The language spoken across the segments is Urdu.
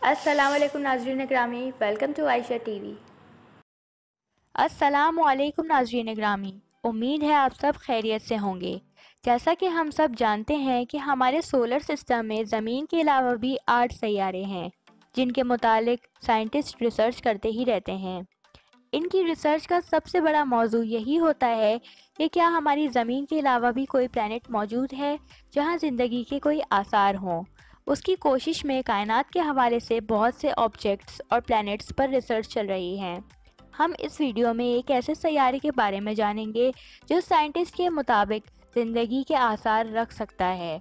السلام علیکم ناظرین گرامی، welcome to Ayesha T V. السلام علیکم ناظرین گرامی، امید ہے آپ سب خیریت سے ہوں گے۔ جیسا کہ ہم سب جانتے ہیں کہ ہمارے سولر سسٹم میں زمین کے علاوہ بھی 8 سیارے ہیں جن کے متعلق سائنٹسٹ ریسرچ کرتے ہی رہتے ہیں۔ ان کی ریسرچ کا سب سے بڑا موضوع یہی ہوتا ہے کہ کیا ہماری زمین کے علاوہ بھی کوئی پلانٹ موجود ہے جہاں زندگی کے کوئی آثار ہوں۔ اس کی کوشش میں کائنات کے حوالے سے بہت سے آبجیکٹس اور پلانٹس پر ریسرچ چل رہی ہیں۔ ہم اس ویڈیو میں ایک ایسے سیارے کے بارے میں جانیں گے جو سائنٹسٹ کے مطابق زندگی کے آثار رکھ سکتا ہے۔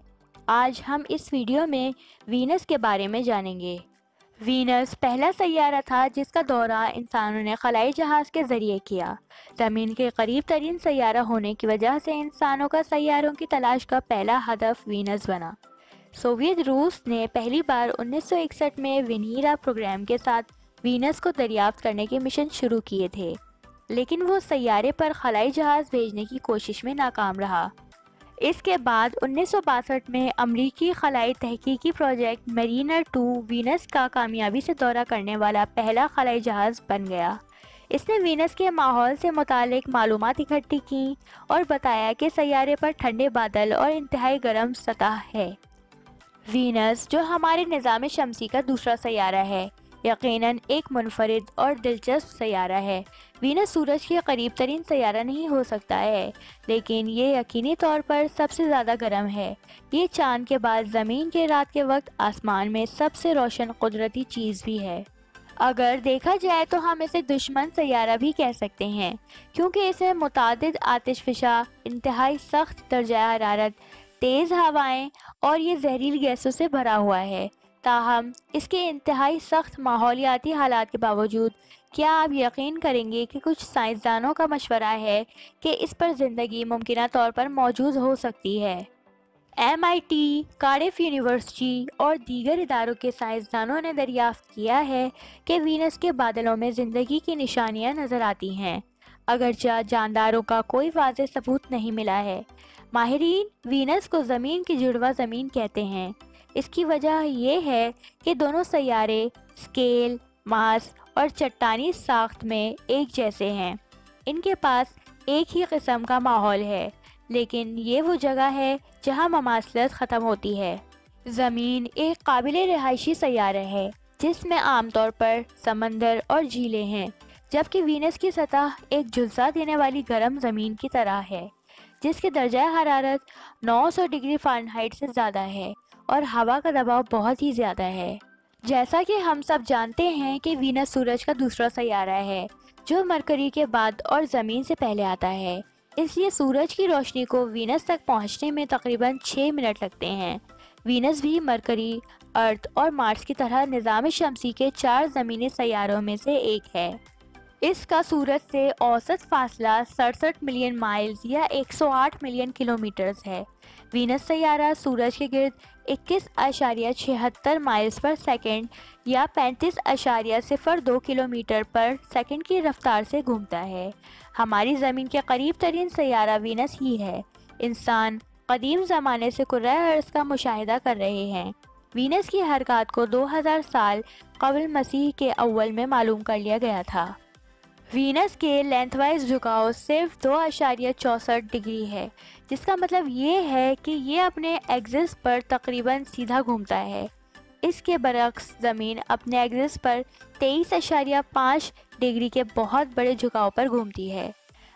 آج ہم اس ویڈیو میں وینس کے بارے میں جانیں گے۔ وینس پہلا سیارہ تھا جس کا دورہ انسانوں نے خلائی جہاز کے ذریعے کیا۔ زمین کے قریب ترین سیارہ ہونے کی وجہ سے انسانوں کا سیاروں کی تلاش کا پہلا ہدف وینس بنا۔ سوویت روس نے پہلی بار 1961 میں وینیرا پروگرام کے ساتھ وینس کو دریافت کرنے کے مشن شروع کیے تھے، لیکن وہ سیارے پر خلائی جہاز بھیجنے کی کوشش میں ناکام رہا۔ اس کے بعد 1962 میں امریکی خلائی تحقیقی پروجیکٹ میرینر 2 وینس کا کامیابی سے دورہ کرنے والا پہلا خلائی جہاز بن گیا۔ اس نے وینس کے ماحول سے متعلق معلومات اکٹھی کیں اور بتایا کہ سیارے پر ٹھنڈے بادل اور انتہائی گرم سطح ہے۔ وینس، جو ہمارے نظام شمسی کا دوسرا سیارہ ہے، یقیناً ایک منفرد اور دلچسپ سیارہ ہے۔ وینس سورج کے قریب ترین سیارہ نہیں ہو سکتا ہے، لیکن یہ یقینی طور پر سب سے زیادہ گرم ہے۔ یہ چاند کے بعد زمین کے رات کے وقت آسمان میں سب سے روشن قدرتی چیز بھی ہے۔ اگر دیکھا جائے تو ہم اسے دشمن سیارہ بھی کہہ سکتے ہیں، کیونکہ اسے متعدد آتش فشاں، انتہائی سخت درجہ حرارت، تیز ہوائیں اور یہ زہریلی گیسوں سے بھرا ہوا ہے۔ تاہم اس کے انتہائی سخت ماحولیاتی حالات کے باوجود، کیا آپ یقین کریں گے کہ کچھ سائنسدانوں کا مشورہ ہے کہ اس پر زندگی ممکنہ طور پر موجود ہو سکتی ہے۔ MIT، کارڈف یونیورسٹی اور دیگر اداروں کے سائنسدانوں نے دریافت کیا ہے کہ وینس کے بادلوں میں زندگی کی نشانیاں نظر آتی ہیں، اگرچہ جانداروں کا کوئی واضح ثبوت نہیں ملا ہے۔ ماہرین وینس کو زمین کی جڑواں زمین کہتے ہیں۔ اس کی وجہ یہ ہے کہ دونوں سیارے اسکیل، ماس اور چٹانی ساخت میں ایک جیسے ہیں۔ ان کے پاس ایک ہی قسم کا ماحول ہے، لیکن یہ وہ جگہ ہے جہاں مماثلت ختم ہوتی ہے۔ زمین ایک قابل رہائشی سیارہ ہے جس میں عام طور پر سمندر اور جھیلیں ہیں، جبکہ وینس کی سطح ایک جھلسا دینے والی گرم زمین کی طرح ہے جس کے درجہ حرارت 900 ڈگری فارنہائٹ سے زیادہ ہے اور ہوا کا دباؤ بہت ہی زیادہ ہے۔ جیسا کہ ہم سب جانتے ہیں کہ وینس سورج کا دوسرا سیارہ ہے جو مرکری کے بعد اور زمین سے پہلے آتا ہے، اس لیے سورج کی روشنی کو وینس تک پہنچنے میں تقریباً 6 منٹ لگتے ہیں۔ وینس بھی مرکری، ارتھ اور مارس کی طرح نظام شمسی کے 4 زمینی سیاروں میں سے ایک ہے۔ اس کا سورج سے اوسط فاصلہ 67 ملین مائلز یا 108 ملین کلومیٹرز ہے۔ وینس سیارہ سورج کے گرد 21.76 مائلز پر سیکنڈ یا 35.02 کلومیٹر پر سیکنڈ کی رفتار سے گھومتا ہے۔ ہماری زمین کے قریب ترین سیارہ وینس ہی ہے۔ انسان قدیم زمانے سے کرۂ ارض کا مشاہدہ کر رہے ہیں۔ وینس کی حرکات کو 2000 سال قبل مسیح کے اول میں معلوم کر لیا گیا تھا۔ وینس کے لینتھ وائز جھکاؤ صرف 2.64 ڈگری ہے، جس کا مطلب یہ ہے کہ یہ اپنے ایکسس پر تقریباً سیدھا گھومتا ہے۔ اس کے برعکس زمین اپنے ایکسس پر 23.5 ڈگری کے بہت بڑے جھکاؤ پر گھومتی ہے۔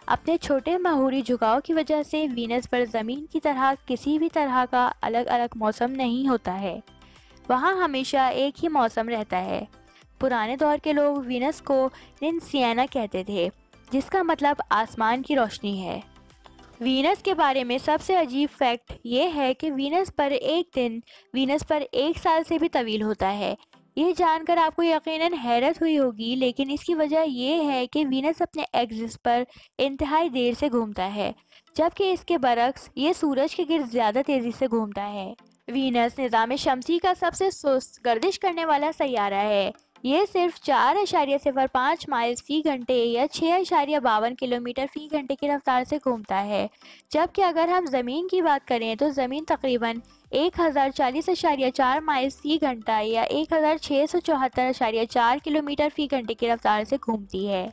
اپنے چھوٹے محوری جھکاؤ کی وجہ سے وینس پر زمین کی طرح کسی بھی طرح کا الگ الگ موسم نہیں ہوتا ہے، وہاں ہمیشہ ایک ہی موسم رہتا ہے۔ پرانے دور کے لوگ وینس کو ننسیانا کہتے تھے، جس کا مطلب آسمان کی روشنی ہے۔ وینس کے بارے میں سب سے عجیب فیکٹ یہ ہے کہ وینس پر ایک دن وینس پر 1 سال سے بھی طویل ہوتا ہے۔ یہ جان کر آپ کو یقیناً حیرت ہوئی ہوگی، لیکن اس کی وجہ یہ ہے کہ وینس اپنے ایکسس پر انتہائی دیر سے گھومتا ہے، جبکہ اس کے برعکس یہ سورج کے گرد زیادہ تیزی سے گھومتا ہے۔ وینس نظام شمسی کا سب سے سست گردش کرنے والا سیارہ ہے۔ یہ صرف 4.05 مائلز فی گھنٹے یا 6.52 کلومیٹر فی گھنٹے کی رفتار سے گھومتا ہے، جبکہ اگر ہم زمین کی بات کریں تو زمین تقریباً 1040.4 مائل فی گھنٹہ یا 1674.4 کلومیٹر فی گھنٹے کی رفتار سے گھومتی ہے۔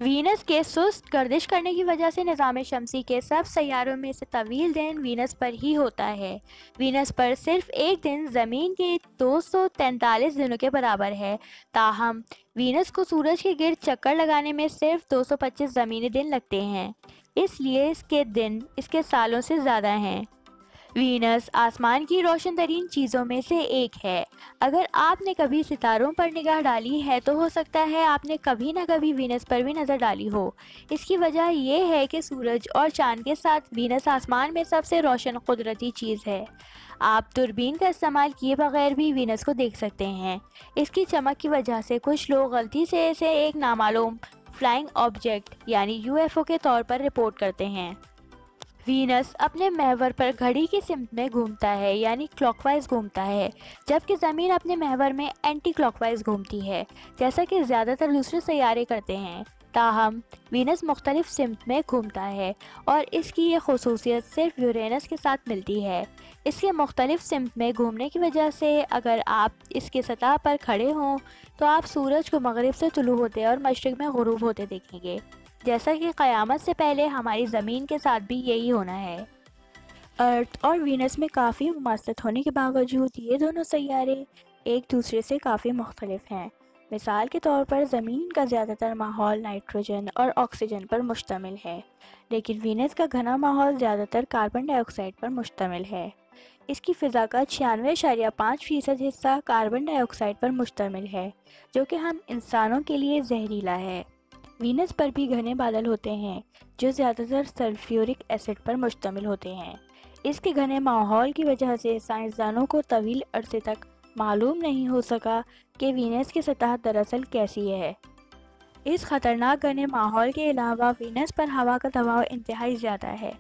وینس کے سست گردش کرنے کی وجہ سے نظام شمسی کے سب سیاروں میں سے طویل دن وینس پر ہی ہوتا ہے۔ وینس پر صرف ایک دن زمین کے 243 دنوں کے برابر ہے، تاہم وینس کو سورج کے گرد چکر لگانے میں صرف 225 زمینی دن لگتے ہیں، اس لیے اس کے دن اس کے سالوں سے زیادہ ہیں۔ وینس آسمان کی روشن ترین چیزوں میں سے ایک ہے۔ اگر آپ نے کبھی ستاروں پر نگاہ ڈالی ہے تو ہو سکتا ہے آپ نے کبھی نہ کبھی وینس پر بھی نظر ڈالی ہو۔ اس کی وجہ یہ ہے کہ سورج اور چاند کے ساتھ وینس آسمان میں سب سے روشن قدرتی چیز ہے۔ آپ دوربین کا استعمال کیے بغیر بھی وینس کو دیکھ سکتے ہیں۔ اس کی چمک کی وجہ سے کچھ لوگ غلطی سے اسے ایک نامعلوم فلائنگ آبجیکٹ یعنی UFO کے طور پر رپورٹ کرتے ہیں۔ وینس اپنے محور پر گھڑی کی سمت میں گھومتا ہے یعنی کلاک وائز گھومتا ہے، جبکہ زمین اپنے محور میں اینٹی کلاک وائز گھومتی ہے، جیسا کہ زیادہ تر دوسرے سیارے کرتے ہیں۔ تاہم وینس مختلف سمت میں گھومتا ہے اور اس کی یہ خصوصیت صرف یورینس کے ساتھ ملتی ہے۔ اس کے مختلف سمت میں گھومنے کی وجہ سے اگر آپ اس کے سطح پر کھڑے ہوں تو آپ سورج کو مغرب سے طلوع ہوتے اور مشرق میں غروب ہوتے دیکھیں گے، جیسا کہ قیامت سے پہلے ہماری زمین کے ساتھ بھی یہی ہونا ہے۔ ارتھ اور وینس میں کافی مماثلت ہونے کے باوجود یہ دونوں سیارے ایک دوسرے سے کافی مختلف ہیں۔ مثال کے طور پر زمین کا زیادہ تر ماحول نائٹروجن اور آکسیجن پر مشتمل ہے، لیکن وینس کا گھنا ماحول زیادہ تر کاربن ڈائی آکسائڈ پر مشتمل ہے۔ اس کی فضا کا 96.5% حصہ کاربن ڈائی آکسائڈ پر مشتمل ہے، جو کہ ہم انسانوں کے لیے زہریلا ہے۔ وینس پر بھی گھنے بادل ہوتے ہیں جو زیادہ تر سلفیورک ایسڈ پر مشتمل ہوتے ہیں۔ اس کے گھنے ماحول کی وجہ سے سائنسدانوں کو طویل عرصے تک معلوم نہیں ہو سکا کہ وینس کی سطح دراصل کیسی ہے۔ اس خطرناک گھنے ماحول کے علاوہ وینس پر ہوا کا دباؤ انتہائی زیادہ ہے۔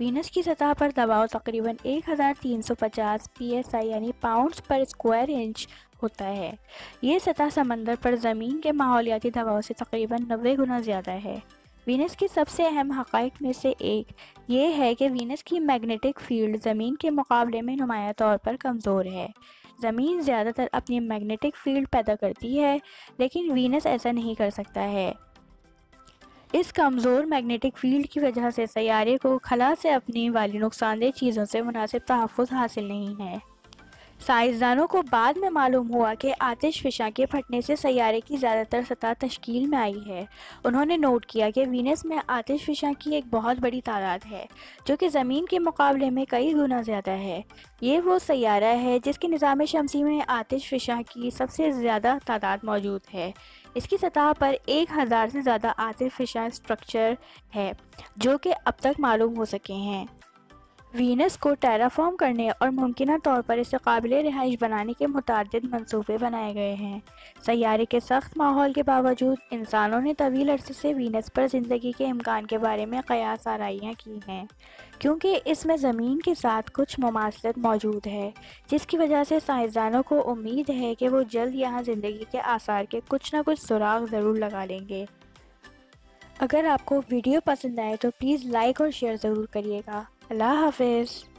وینس کی سطح پر دباؤ تقریباً 1350 PSI یعنی پاؤنڈز پر اسکوائر انچ ہوتا ہے۔ یہ سطح سمندر پر زمین کے ماحولیاتی دباؤ سے تقریباً 90 گنا زیادہ ہے۔ وینس کی سب سے اہم حقائق میں سے ایک یہ ہے کہ وینس کی میگنیٹک فیلڈ زمین کے مقابلے میں نمایاں طور پر کمزور ہے۔ زمین زیادہ تر اپنی میگنیٹک فیلڈ پیدا کرتی ہے، لیکن وینس ایسا نہیں کر سکتا ہے۔ اس کمزور میگنیٹک فیلڈ کی وجہ سے سیارے کو خلا سے اپنے والی نقصان دہ چیزوں سے مناسب تحفظ حاصل نہیں ہے۔ سائنسدانوں کو بعد میں معلوم ہوا کہ آتش فشاں کے پھٹنے سے سیارے کی زیادہ تر سطح تشکیل میں آئی ہے۔ انہوں نے نوٹ کیا کہ وینس میں آتش فشاں کی ایک بہت بڑی تعداد ہے، جو کہ زمین کے مقابلے میں کئی گنا زیادہ ہے۔ یہ وہ سیارہ ہے جس کے نظام شمسی میں آتش فشاں کی سب سے زیادہ تعداد موجود ہے۔ اس کی سطح پر 1000 سے زیادہ آتش فشاں اسٹرکچر ہے جو کہ اب تک معلوم ہو سکے ہیں۔ وینس کو ٹیرافارم کرنے اور ممکنہ طور پر اسے قابل رہائش بنانے کے متعدد منصوبے بنائے گئے ہیں۔ سیارے کے سخت ماحول کے باوجود انسانوں نے طویل عرصے سے وینس پر زندگی کے امکان کے بارے میں قیاس آرائیاں کی ہیں، کیونکہ اس میں زمین کے ساتھ کچھ مماثلت موجود ہے، جس کی وجہ سے سائنسدانوں کو امید ہے کہ وہ جلد یہاں زندگی کے آثار کے کچھ نہ کچھ سراغ ضرور لگا لیں گے۔ اگر آپ کو ویڈیو پسند آئے تو پلیز لائک اور شیئر ضرور کریے گا۔ اللہ حافظ۔